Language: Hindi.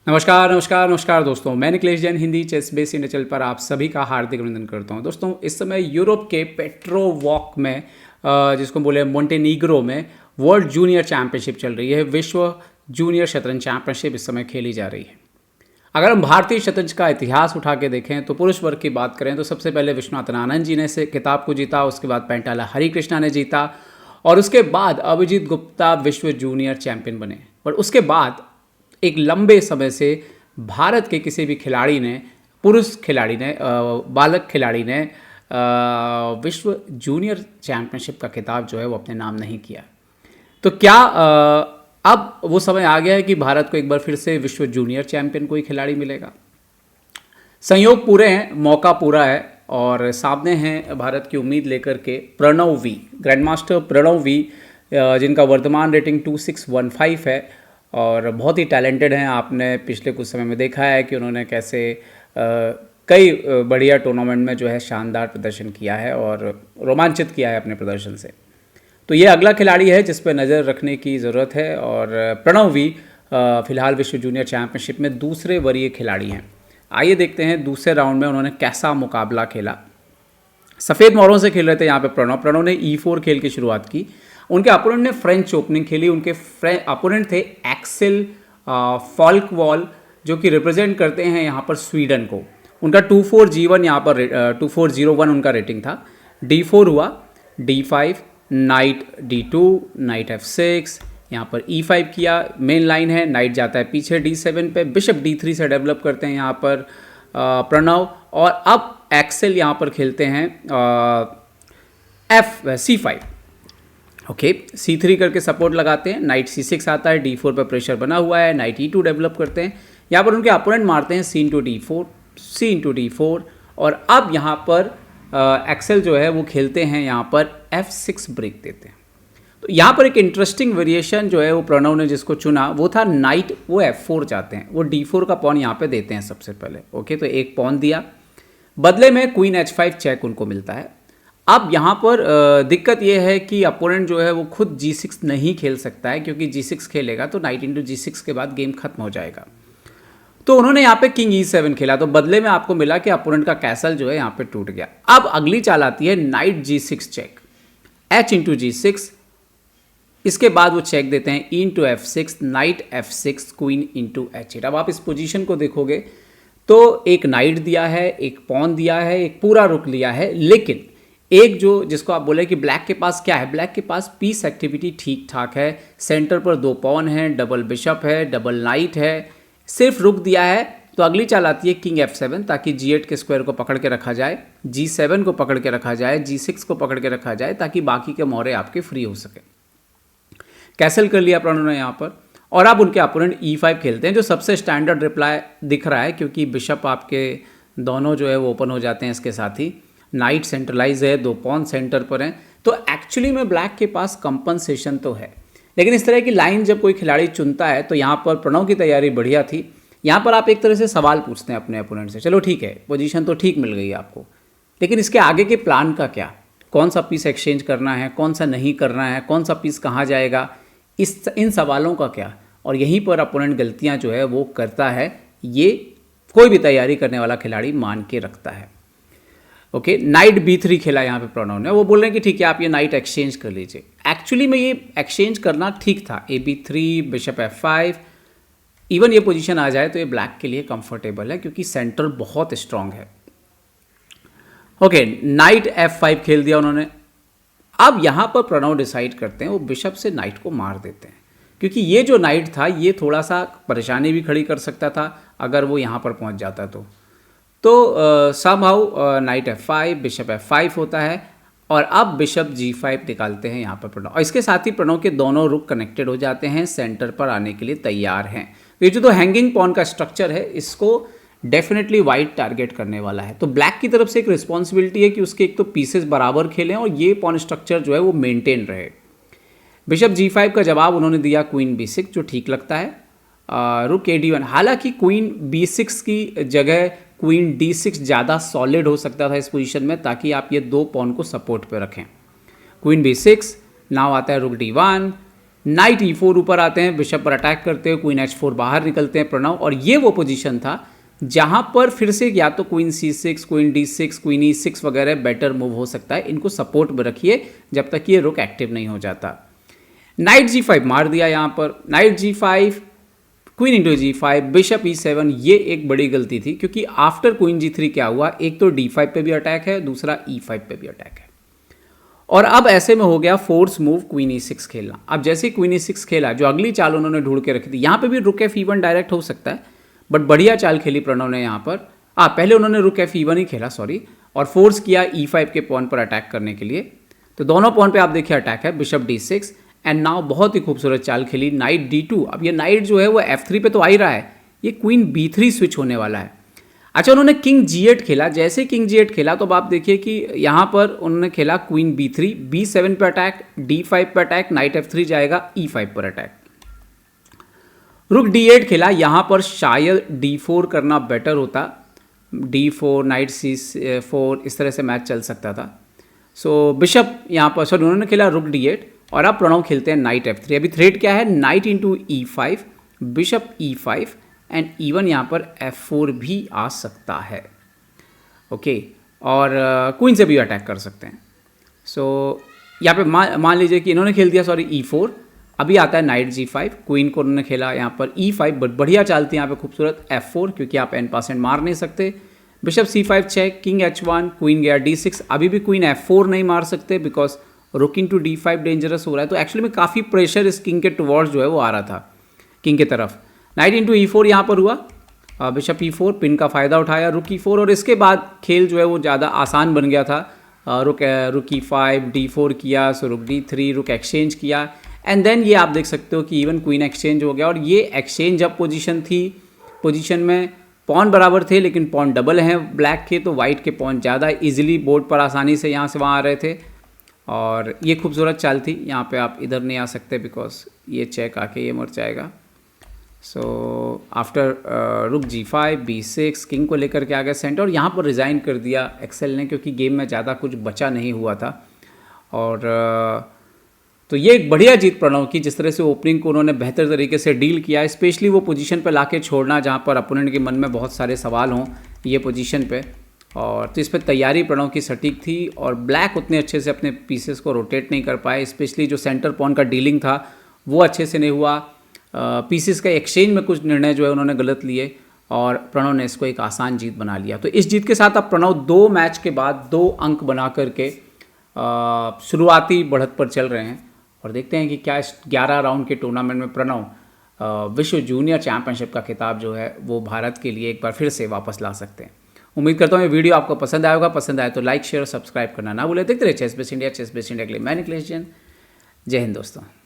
नमस्कार नमस्कार नमस्कार दोस्तों, मैं Nikhilesh Jain Hindi chess base India channel पर आप सभी का हार्दिक अभिनंदन करता हूं। दोस्तों, इस समय यूरोप के पेट्रोवॉक में जिसको बोले मोंटेनीग्रो में वर्ल्ड जूनियर चैंपियनशिप चल रही है। विश्व जूनियर शतरंज चैंपियनशिप इस समय खेली जा रही है। अगर हम भारतीय शतरंज का इतिहास उठा के देखें तो पुरुष वर्ग की बात करें तो सबसे पहले विश्वनाथन आनंद जी ने से किताब को जीता, उसके बाद पेंटाला हरिकृष्णा ने जीता और उसके बाद अभिजीत गुप्ता विश्व जूनियर चैंपियन बने। पर उसके बाद एक लंबे समय से भारत के किसी भी खिलाड़ी ने, पुरुष खिलाड़ी ने, बालक खिलाड़ी ने विश्व जूनियर चैंपियनशिप का खिताब जो है वो अपने नाम नहीं किया। तो क्या अब वो समय आ गया है कि भारत को एक बार फिर से विश्व जूनियर चैंपियन कोई खिलाड़ी मिलेगा? संयोग पूरे हैं, मौका पूरा है और सामने हैं भारत की उम्मीद लेकर के Pranav V, grand master Pranav V, जिनका वर्तमान रेटिंग 2615 है और बहुत ही टैलेंटेड हैं। आपने पिछले कुछ समय में देखा है कि उन्होंने कैसे कई बढ़िया टूर्नामेंट में जो है शानदार प्रदर्शन किया है और रोमांचित किया है अपने प्रदर्शन से। तो ये अगला खिलाड़ी है जिस पर नज़र रखने की ज़रूरत है और प्रणव वी फिलहाल विश्व जूनियर चैंपियनशिप में दूसरे वरीय खिलाड़ी हैं। आइए देखते हैं दूसरे राउंड में उन्होंने कैसा मुकाबला खेला। सफ़ेद मोहरों से खेल रहे थे यहाँ पे प्रणव ने E4 खेल की शुरुआत की। उनके अपोनेंट ने फ्रेंच ओपनिंग खेली। उनके अपोनेंट थे एक्सेल फॉल्कवॉल, जो कि रिप्रेजेंट करते हैं यहाँ पर स्वीडन को। उनका 24G1 यहाँ पर 2401 उनका रेटिंग था। D4 हुआ, D5, night D2, night F6, यहाँ पर E5 किया, मेन लाइन है, नाइट जाता है पीछे D7 पे, बिशप D3 से डेवलप करते हैं यहाँ पर प्रणव और अब एक्सेल यहाँ पर खेलते हैं C5। ओके, C3 करके सपोर्ट लगाते हैं, नाइट C6 आता है, D4 पर प्रेशर बना हुआ है, नाइट E2 डेवलप करते हैं। यहाँ पर उनके अपोनेंट मारते हैं C4 और अब यहाँ पर एक्सेल जो है वो खेलते हैं यहाँ पर F6 ब्रेक देते हैं। तो यहाँ पर एक इंटरेस्टिंग वेरिएशन जो है वो प्रणव ने जिसको चुना वो था नाइट, वो F4 चाहते हैं, वो D4 का पॉन यहाँ पे देते हैं सबसे पहले। ओके, तो एक पॉन दिया, बदले में क्वीन H5 चेक उनको मिलता है। अब यहाँ पर दिक्कत ये है कि अपोनेंट जो है वो खुद G6 नहीं खेल सकता है, क्योंकि G6 खेलेगा तो नाइट इंटू G6 के बाद गेम खत्म हो जाएगा। तो उन्होंने यहाँ पे किंग E7 खेला, तो बदले में आपको मिला कि अपोनेंट का कैसल जो है यहाँ पे टूट गया। अब अगली चाल आती है night G6 check, H into G6, इसके बाद वो चेक देते हैं E into F6, night F6, queen into H8। अब आप इस पोजीशन को देखोगे तो एक नाइट दिया है, एक पॉन दिया है, एक पूरा रुक लिया है, लेकिन एक जो जिसको आप बोले कि ब्लैक के पास क्या है, ब्लैक के पास पीस एक्टिविटी ठीक ठाक है। सेंटर पर 2 पॉन हैं, डबल बिशप है, डबल नाइट है, सिर्फ रुक दिया है। तो अगली चाल आती है किंग F7, ताकि G8 के स्क्वायर को पकड़ के रखा जाए, G7 को पकड़ के रखा जाए, G6 को पकड़ के रखा जाए, ताकि बाकी के मोहरे आपके फ्री हो सके। कैसल कर लिया प्रणव ने यहाँ पर और अब उनके अपोनेंट E5 खेलते हैं, जो सबसे स्टैंडर्ड रिप्लाई दिख रहा है, क्योंकि बिशप आपके दोनों जो है वो ओपन हो जाते हैं। इसके साथ ही नाइट सेंट्रलाइज है, 2 पॉन सेंटर पर हैं, तो एक्चुअली में ब्लैक के पास कंपनसेशन तो है। लेकिन इस तरह की लाइन जब कोई खिलाड़ी चुनता है तो यहाँ पर प्रणव की तैयारी बढ़िया थी। यहाँ पर आप एक तरह से सवाल पूछते हैं अपने अपोनेंट से, चलो ठीक है, पोजीशन तो ठीक मिल गई आपको, लेकिन इसके आगे के प्लान का क्या, कौन सा पीस एक्सचेंज करना है, कौन सा नहीं करना है, कौन सा पीस कहाँ जाएगा, इन सवालों का क्या। और यहीं पर अपोनेंट गलतियाँ जो है वो करता है, ये कोई भी तैयारी करने वाला खिलाड़ी मान के रखता है। ओके, नाइट B3 खेला यहाँ पे प्रणव ने। वो बोल रहे हैं कि ठीक है, आप ये नाइट एक्सचेंज कर लीजिए। एक्चुअली में ये एक्सचेंज करना ठीक था, AB3, बिशप F5, इवन ये पोजीशन आ जाए तो ये ब्लैक के लिए कंफर्टेबल है, क्योंकि सेंटर बहुत स्ट्रांग है। ओके, नाइट F5 खेल दिया उन्होंने। अब यहाँ पर प्रणव डिसाइड करते हैं, वो बिशप से नाइट को मार देते हैं, क्योंकि ये जो नाइट था ये थोड़ा सा परेशानी भी खड़ी कर सकता था अगर वो यहाँ पर पहुँच जाता तो somehow night F5, bishop F5 होता है और अब बिशप G5 निकालते हैं यहाँ पर प्रणव, और इसके साथ ही प्रणव के दोनों रुक कनेक्टेड हो जाते हैं, सेंटर पर आने के लिए तैयार हैं। तो ये जो हैंगिंग पॉन का स्ट्रक्चर है, इसको डेफिनेटली वाइट टारगेट करने वाला है। तो ब्लैक की तरफ से एक रिस्पॉन्सिबिलिटी है कि उसके एक तो पीसेस बराबर खेलें और ये पॉन स्ट्रक्चर जो है वो मेनटेन रहे। बिशप G5 का जवाब उन्होंने दिया क्वीन B6, जो ठीक लगता है, रुक AD1। हालांकि क्वीन B6 की जगह क्वीन D6 ज़्यादा सॉलिड हो सकता था इस पोजीशन में, ताकि आप ये 2 पॉन को सपोर्ट पे रखें। क्वीन B6, नाउ आता है रुक D1, नाइट E4 ऊपर आते हैं, बिशप पर अटैक करते हैं, क्वीन H4 बाहर निकलते हैं प्रणव। और ये वो पोजीशन था जहां पर फिर से या तो queen C6, queen D6, queen E6 वगैरह बेटर मूव हो सकता है। इनको सपोर्ट में रखिए जब तक ये रुक एक्टिव नहीं हो जाता। नाइट G5 मार दिया यहाँ पर, night G5, queen into G5, bishop E7। ये एक बड़ी गलती थी क्योंकि आफ्टर क्वीन G3 क्या हुआ, एक तो D5 पे भी अटैक है, दूसरा E5 पे भी अटैक है। और अब ऐसे में हो गया फोर्स मूव क्वीन E6 खेलना। अब जैसे क्वीन E6 खेला, जो अगली चाल उन्होंने ढूंढ के रखी थी, यहाँ पे भी रुक F1 डायरेक्ट हो सकता है, बट बढ़िया चाल खेली प्रणव ने यहाँ पर। पहले उन्होंने रुक F1 ही खेला, सॉरी, और फोर्स किया E5 के पॉन पर अटैक करने के लिए। तो दोनों पॉन पे आप देखिए अटैक है, बिशप D6 एंड नाउ बहुत ही खूबसूरत चाल खेली नाइट D2। अब ये नाइट जो है वो F3 पे तो आ ही रहा है, ये क्वीन B3 स्विच होने वाला है। अच्छा, उन्होंने किंग G8 खेला। जैसे किंग G8 खेला तो अब आप देखिए कि यहाँ पर उन्होंने खेला क्वीन B3, B7 पे अटैक, D5 पे अटैक, नाइट F3 जाएगा, E5 पर अटैक, रुक D8 खेला। यहाँ पर शायद D4 करना बेटर होता, D4, नाइट C4, इस तरह से मैच चल सकता था। सो बिशप यहाँ पर, सॉरी, उन्होंने खेला रुक D8 और अब प्रणव खेलते हैं नाइट F3। अभी थ्रेट क्या है, night into E5, bishop E5 and even यहाँ पर F4 भी आ सकता है। ओके, और क्वीन से भी अटैक कर सकते हैं। सो यहाँ पे मान लीजिए कि इन्होंने खेल दिया, सॉरी, E4। अभी आता है नाइट G5, क्वीन को उन्होंने खेला यहाँ पर E5, बट बढ़िया चालती है यहाँ पे खूबसूरत F4 क्योंकि आप n% मार नहीं सकते। Bishop C5 check, king H1, queen गया D6। अभी भी क्वीन F4 नहीं मार सकते बिकॉज रुक इंटू D5 डेंजरस हो रहा है। तो एक्चुअली में काफ़ी प्रेशर इस किंग के टुवर्ड्स जो है वो आ रहा था किंग की तरफ। नाइट इंटू E4 यहाँ पर हुआ, बिशप E4, पिन का फ़ायदा उठाया, रुक E4, और इसके बाद खेल जो है वो ज़्यादा आसान बन गया था। रुक E5, D4 किया, सो रुक D3, रुक एक्सचेंज किया एंड देन ये आप देख सकते हो कि इवन क्वीन एक्सचेंज हो गया। और ये एक्सचेंज जब पोजीशन में पॉन बराबर थे लेकिन पॉन डबल हैं ब्लैक के, तो वाइट के पॉन ज़्यादा इजीली बोर्ड पर आसानी से यहाँ से वहाँ आ रहे थे। और ये खूबसूरत चाल थी। यहाँ पे आप इधर नहीं आ सकते बिकॉज ये चेक आके ये मर जाएगा। सो आफ्टर रुक G5, B6, किंग को लेकर के आ गया सेंटर, और यहाँ पर रिज़ाइन कर दिया एक्सेल ने क्योंकि गेम में ज़्यादा कुछ बचा नहीं हुआ था। और तो ये एक बढ़िया जीत प्रणव की, जिस तरह से ओपनिंग को उन्होंने बेहतर तरीके से डील किया, स्पेशली वो पोजीशन पे लाके छोड़ना जहाँ पर अपोनेंट के मन में बहुत सारे सवाल हों ये पोजीशन पे। और तो इस पर तैयारी प्रणव की सटीक थी और ब्लैक उतने अच्छे से अपने पीसेस को रोटेट नहीं कर पाए, स्पेशली जो सेंटर पॉन का डीलिंग था वो अच्छे से नहीं हुआ। पीसेस का एक्सचेंज में कुछ निर्णय जो है उन्होंने गलत लिए और प्रणव ने इसको एक आसान जीत बना लिया। तो इस जीत के साथ अब प्रणव 2 मैच के बाद 2 अंक बना करके शुरुआती बढ़त पर चल रहे हैं। और देखते हैं कि क्या इस 11 राउंड के टूर्नामेंट में प्रणव विश्व जूनियर चैंपियनशिप का खिताब जो है वो भारत के लिए एक बार फिर से वापस ला सकते हैं। उम्मीद करता हूँ ये वीडियो आपको पसंद आएगा। पसंद आए तो लाइक, शेयर और सब्सक्राइब करना ना भूलें। देखते रहिए चेस बेस इंडिया के लिए मैं निखिलेश जैन। जय हिंद दोस्तों।